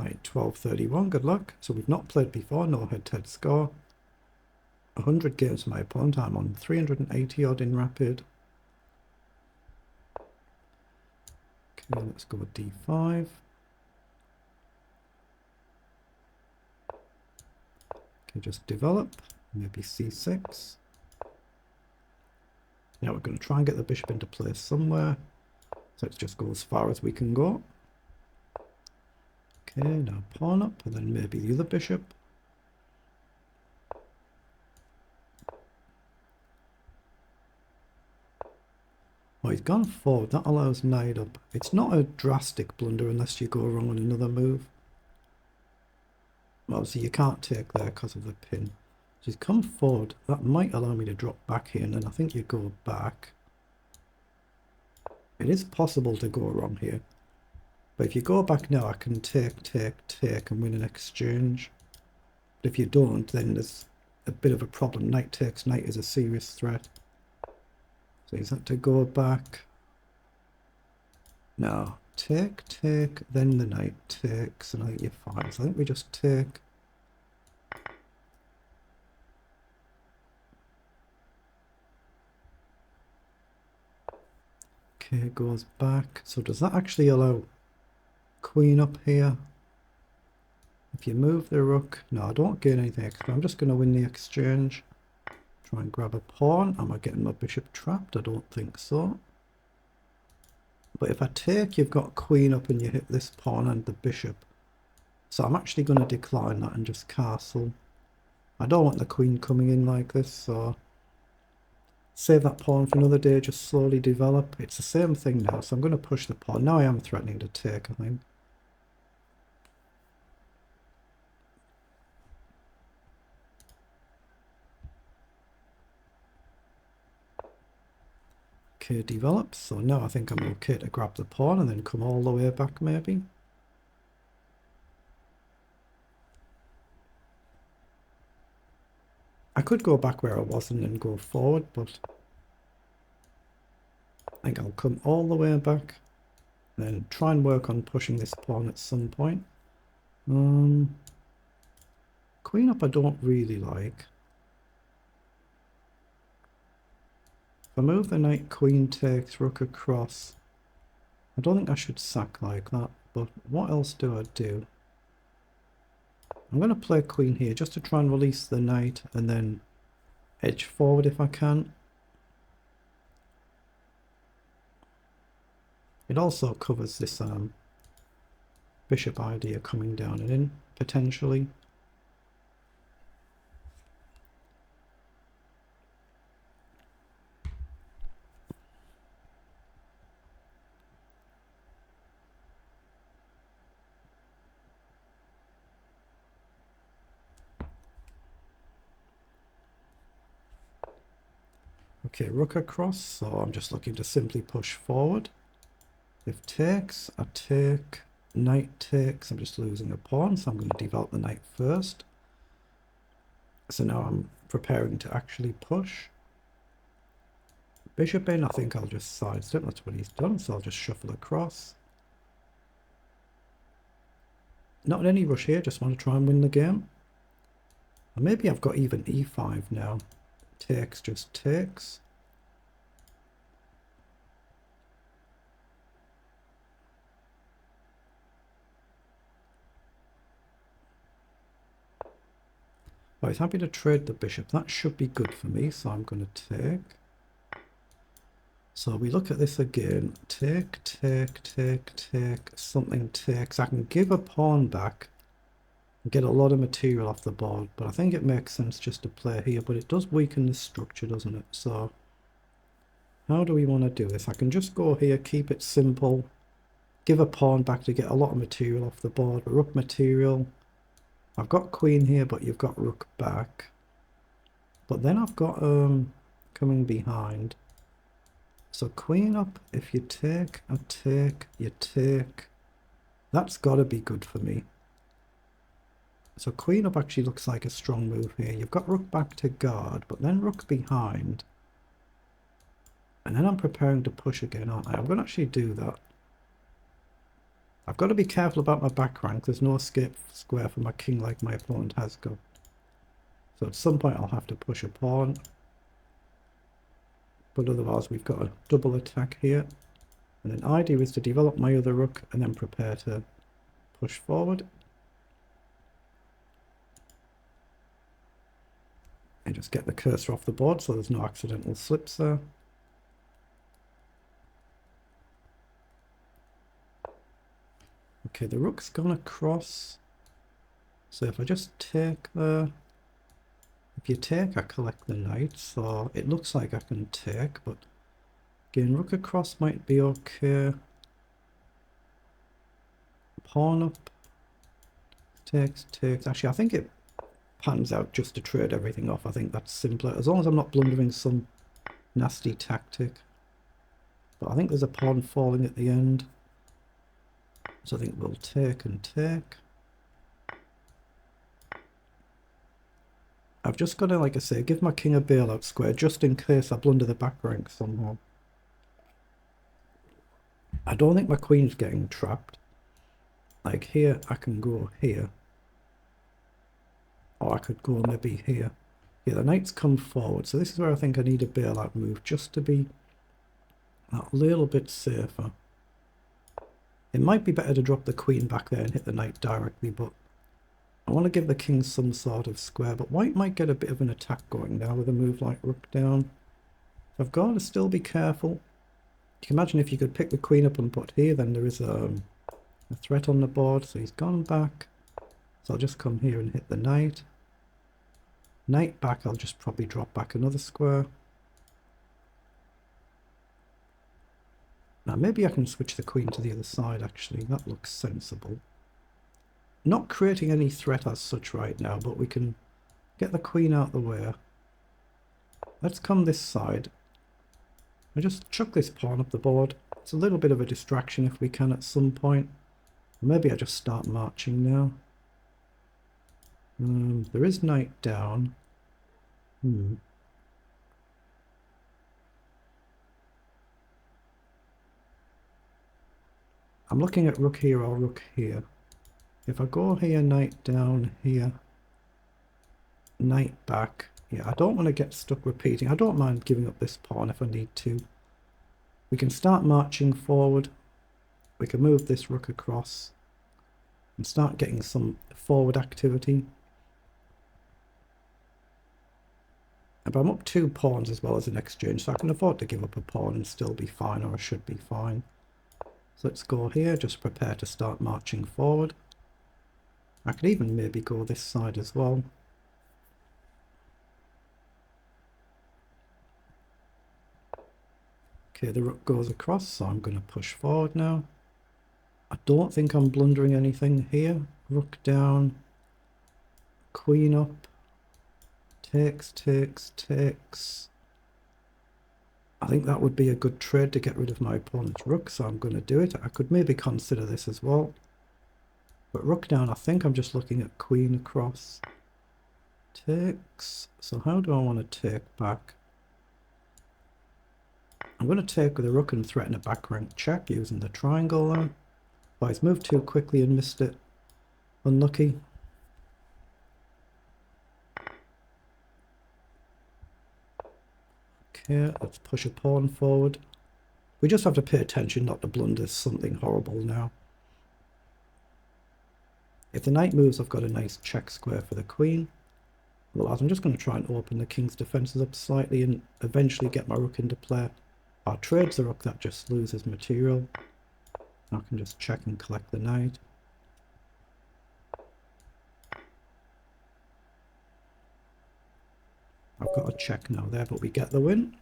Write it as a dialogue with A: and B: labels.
A: Knight 1231, good luck. So we've not played before, no head-to-head score. 100 games for my opponent, I'm on 380 odd in rapid. Okay, let's go with d5. Okay, just develop, maybe c6. Now we're going to try and get the bishop into place somewhere. So let's just go as far as we can go. Okay, now pawn up, and then maybe the other bishop. Oh, he's gone forward. That allows knight up. It's not a drastic blunder unless you go wrong on another move. Obviously, you can't take there because of the pin. So he's come forward. That might allow me to drop back here, and then I think you go back. It is possible to go wrong here. But if you go back now, I can take, and win an exchange. But if you don't, then there's a bit of a problem. Knight takes knight is a serious threat. So he's had to go back. Now, take, then the knight takes, and I think you're fine. So I think we just take. Okay, goes back. So does that actually allow queen up here? If you move the rook, no, I don't gain anything extra. I'm just going to win the exchange. Try and grab a pawn. Am I getting my bishop trapped? I don't think so. But if I take, you've got queen up and you hit this pawn and the bishop. So I'm actually going to decline that and just castle. I don't want the queen coming in like this, so save that pawn for another day, just slowly develop. It's the same thing now, so I'm going to push the pawn. Now I am threatening to take, I think. Okay, develops. So now I think I'm okay to grab the pawn and then come all the way back, maybe. I could go back where I was and then go forward, but I think I'll come all the way back and then try and work on pushing this pawn at some point. Queen up I don't really like. If I move the knight, queen takes, rook across. I don't think I should sack like that, but what else do I do? I'm going to play queen here just to try and release the knight and then edge forward if I can. It also covers this bishop idea coming down and in, potentially. Okay, rook across, so I'm just looking to simply push forward. If takes, I take, knight takes, I'm just losing a pawn, so I'm going to develop the knight first. So now I'm preparing to actually push. Bishop in, I think I'll just sidestep, that's what he's done, so I'll just shuffle across. Not in any rush here, just want to try and win the game. And maybe I've got even e5 now. Takes, just takes. Oh, he's happy to trade the bishop. That should be good for me, so I'm going to take. So we look at this again. Take, something takes. I can give a pawn back and get a lot of material off the board, but I think it makes sense just to play here, but it does weaken the structure, doesn't it? So how do we want to do this? I can just go here, keep it simple, give a pawn back to get a lot of material off the board. Rook material. I've got queen here, but you've got rook back. But then I've got coming behind. So queen up, if you take, I take, you take. That's got to be good for me. So queen up actually looks like a strong move here. You've got rook back to guard, but then rook behind. And then I'm preparing to push again, aren't I? I'm going to actually do that. I've got to be careful about my back rank. There's no escape square for my king like my opponent has got. So at some point I'll have to push a pawn. But otherwise we've got a double attack here. And an idea is to develop my other rook and then prepare to push forward. And just get the cursor off the board so there's no accidental slips there. Okay, the rook's gone across. So if I just take the... If you take, I collect the knight, so it looks like I can take, but again, rook across might be okay. Pawn up. Takes. Actually, I think it pans out just to trade everything off. I think that's simpler, as long as I'm not blundering some nasty tactic. But I think there's a pawn falling at the end. So I think we'll take and take. I've just got to, like I say, give my king a bailout square just in case I blunder the back rank somehow. I don't think my queen's getting trapped. Like here, I can go here. Or I could go maybe here. Yeah, the knight's come forward. So this is where I think I need a bailout move just to be a little bit safer. It might be better to drop the queen back there and hit the knight directly, but I want to give the king some sort of square. But white might get a bit of an attack going now with a move like rook down. So I've got to still be careful. You can imagine if you could pick the queen up and put here, then there is a threat on the board. So he's gone back. So I'll just come here and hit the knight. Knight back, I'll just probably drop back another square. Now maybe I can switch the queen to the other side actually. That looks sensible. Not creating any threat as such right now, but we can get the queen out the way. Let's come this side. I just chuck this pawn up the board. It's a little bit of a distraction if we can at some point. Maybe I just start marching now. There is knight down. I'm looking at rook here or rook here. If I go here, knight down, here, knight back. Yeah, I don't want to get stuck repeating. I don't mind giving up this pawn if I need to. We can start marching forward. We can move this rook across and start getting some forward activity. But I'm up 2 pawns as well as an exchange, so I can afford to give up a pawn and still be fine, or I should be fine. So let's go here, just prepare to start marching forward. I could even maybe go this side as well. Okay, the rook goes across, so I'm going to push forward now. I don't think I'm blundering anything here. Rook down, queen up. Takes. I think that would be a good trade to get rid of my opponent's rook, so I'm going to do it. I could maybe consider this as well. But rook down, I think I'm just looking at queen across. Takes. So how do I want to take back? I'm going to take with a rook and threaten a back rank check using the triangle there. Oh, he's moved too quickly and missed it. Unlucky. Okay, let's push a pawn forward. We just have to pay attention not to blunder something horrible now. If the knight moves, I've got a nice check square for the queen. Otherwise, I'm just going to try and open the king's defences up slightly and eventually get my rook into play. Our trade's the rook that just loses material. I can just check and collect the knight. I've got a check now there, but we get the win.